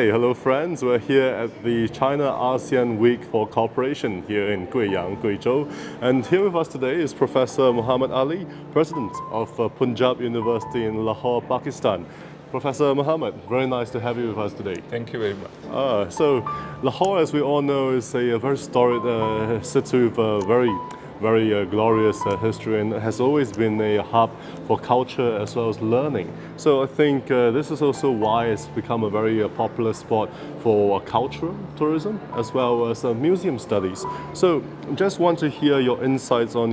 Hi, hello friends. We're here at the China-ASEAN Week for Cooperation here in Guiyang, Guizhou. And here with us today is Professor Muhammad Ali, President of Punjab University in Lahore, Pakistan. Professor Muhammad, very nice to have you with us today. Thank you very much. So Lahore, as we all know, is a very storied city with a very glorious history, and has always been a hub for culture as well as learning. So I think this is also why it's become a very popular spot for cultural tourism as well as museum studies. So just want to hear your insights on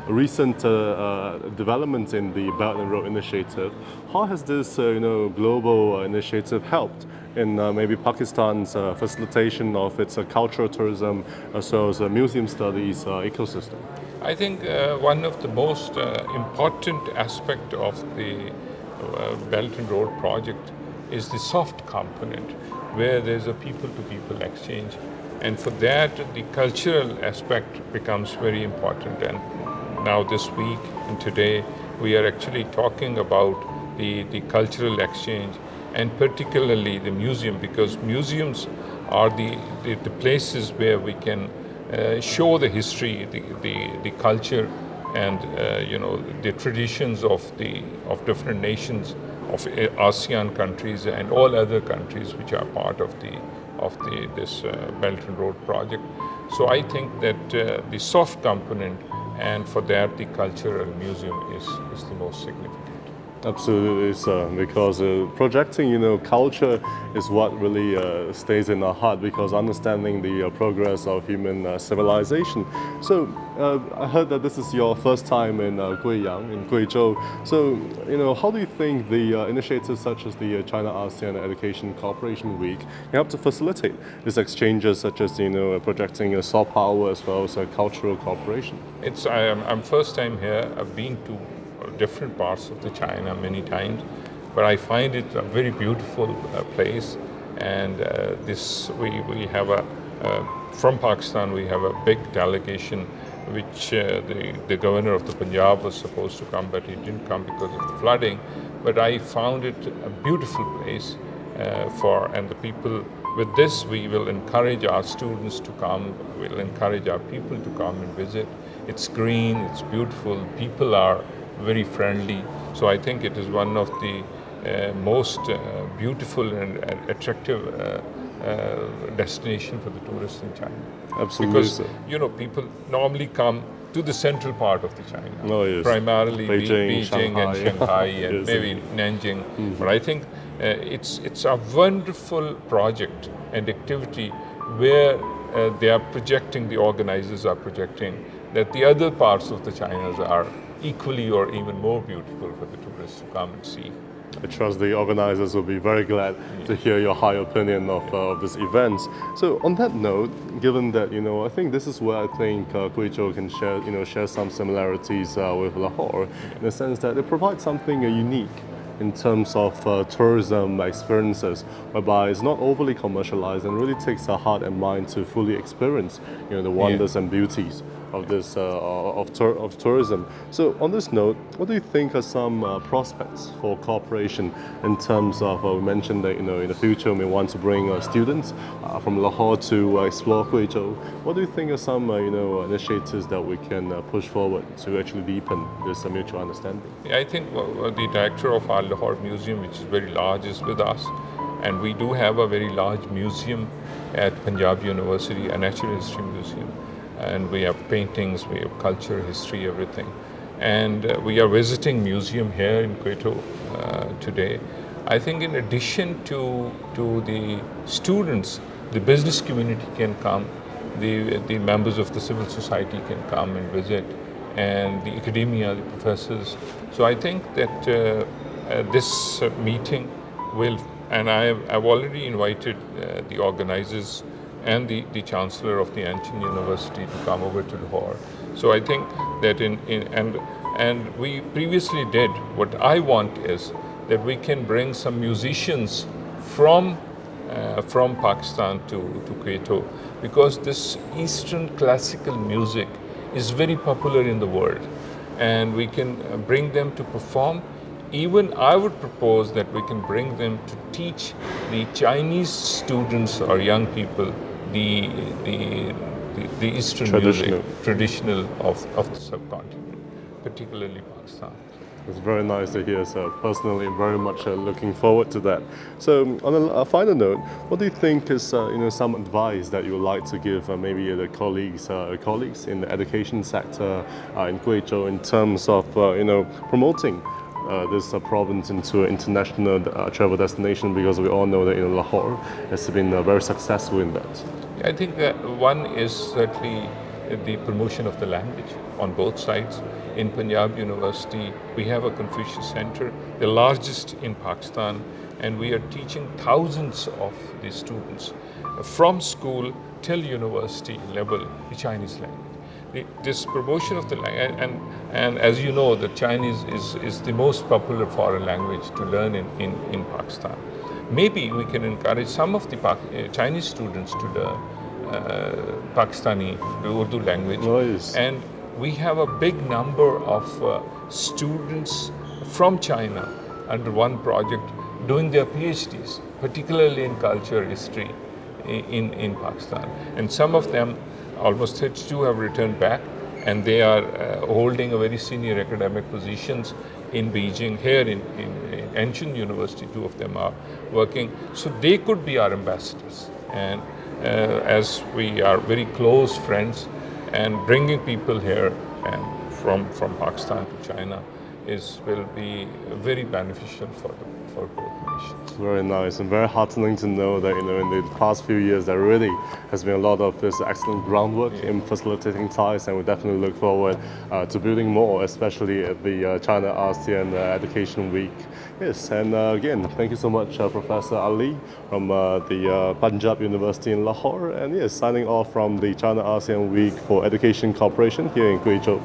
recent developments in the Belt and Road Initiative. How has this global initiative helped in maybe Pakistan's facilitation of its cultural tourism as well as museum studies ecosystem? I think one of the most important aspect of the Belt and Road project is the soft component, where there's a people-to-people exchange. And for that, the cultural aspect becomes very important. And now this week and today, we are actually talking about the cultural exchange, and particularly the museum, because museums are the places where we can show the history, the culture, and the traditions of different nations, of ASEAN countries and all other countries which are part of this Belt and Road project. So I think that the soft component, and for that the cultural museum is the most significant. Absolutely, sir, because projecting, culture is what really stays in our heart, because understanding the progress of human civilization. So I heard that this is your first time in Guiyang, in Guizhou. So, how do you think the initiatives such as the China-ASEAN Education Cooperation Week can help to facilitate these exchanges, such as, projecting soft power as well as cultural cooperation? I'm first time here. I've been to different parts of the China many times, but I find it a very beautiful place. And we have from Pakistan we have a big delegation, which the governor of the Punjab was supposed to come, but he didn't come because of the flooding. But I found it a beautiful place and the people. With this, we will encourage our students to come. We'll encourage our people to come and visit. It's green, it's beautiful. People are very friendly. So I think it is one of the most beautiful and attractive destination for the tourists in China. Absolutely. Because people normally come to the central part of the China, yes. Primarily Beijing, and Shanghai and yes, maybe Nanjing. But I think it's a wonderful project and activity where the organizers are projecting that the other parts of the Chinas are equally or even more beautiful for the tourists to come and see. I trust the organizers will be very glad to hear your high opinion of this event. So on that note, given that, I think this is where I think Guizhou can share some similarities with Lahore, in the sense that it provides something unique in terms of tourism experiences, whereby it's not overly commercialized and really takes our heart and mind to fully experience, the wonders and beauties of this of tourism. So on this note, what do you think are some prospects for cooperation in terms of we mentioned that in the future we want to bring students from Lahore to explore Guizhou. What do you think are some initiatives that we can push forward to actually deepen this mutual understanding? Yeah, I think the director of our Lahore Museum, which is very large, is with us, and we do have a very large museum at Punjab University, a natural history museum. And we have paintings, we have culture, history, everything. And we are visiting museum here in Guizhou today. I think in addition to the students, the business community can come, the members of the civil society can come and visit, and the academia, the professors. So I think that this meeting will, and I've already invited the organizers and the Chancellor of the ancient university to come over to Lahore. So I think that and we previously did, what I want is that we can bring some musicians from Pakistan to Guizhou, because this Eastern classical music is very popular in the world, and we can bring them to perform even I would propose that we can bring them to teach the Chinese students or young people the Eastern music, traditional of the subcontinent, particularly Pakistan. It's very nice to hear, so personally very much looking forward to that. So on a final note, what do you think is some advice that you would like to give maybe the colleagues in the education sector in Guizhou in terms of promoting this province into an international travel destination, because we all know that Lahore has been very successful in that. I think that one is certainly the promotion of the language on both sides. In Punjab University, we have a Confucius Center, the largest in Pakistan, and we are teaching thousands of the students from school till university level the Chinese language. This promotion of the language, and as you know, the Chinese is the most popular foreign language to learn in Pakistan. Maybe we can encourage some of the Chinese students to learn Pakistani, the Urdu language. Nice. And we have a big number of students from China under one project doing their PhDs, particularly in culture, history in Pakistan. And some of them, almost 32, have returned back, and they are holding a very senior academic positions in Beijing. Here in Anshan University, 2 of them are working. So they could be our ambassadors. And as we are very close friends, and bringing people here and from Pakistan to China will be very beneficial for both nations. Very nice and very heartening to know that in the past few years there really has been a lot of this excellent groundwork in facilitating ties, and we definitely look forward to building more, especially at the China-ASEAN Education Week. Yes, and again, thank you so much, Professor Ali from the Punjab University in Lahore, and yes, signing off from the China-ASEAN Week for Education Cooperation here in Guizhou.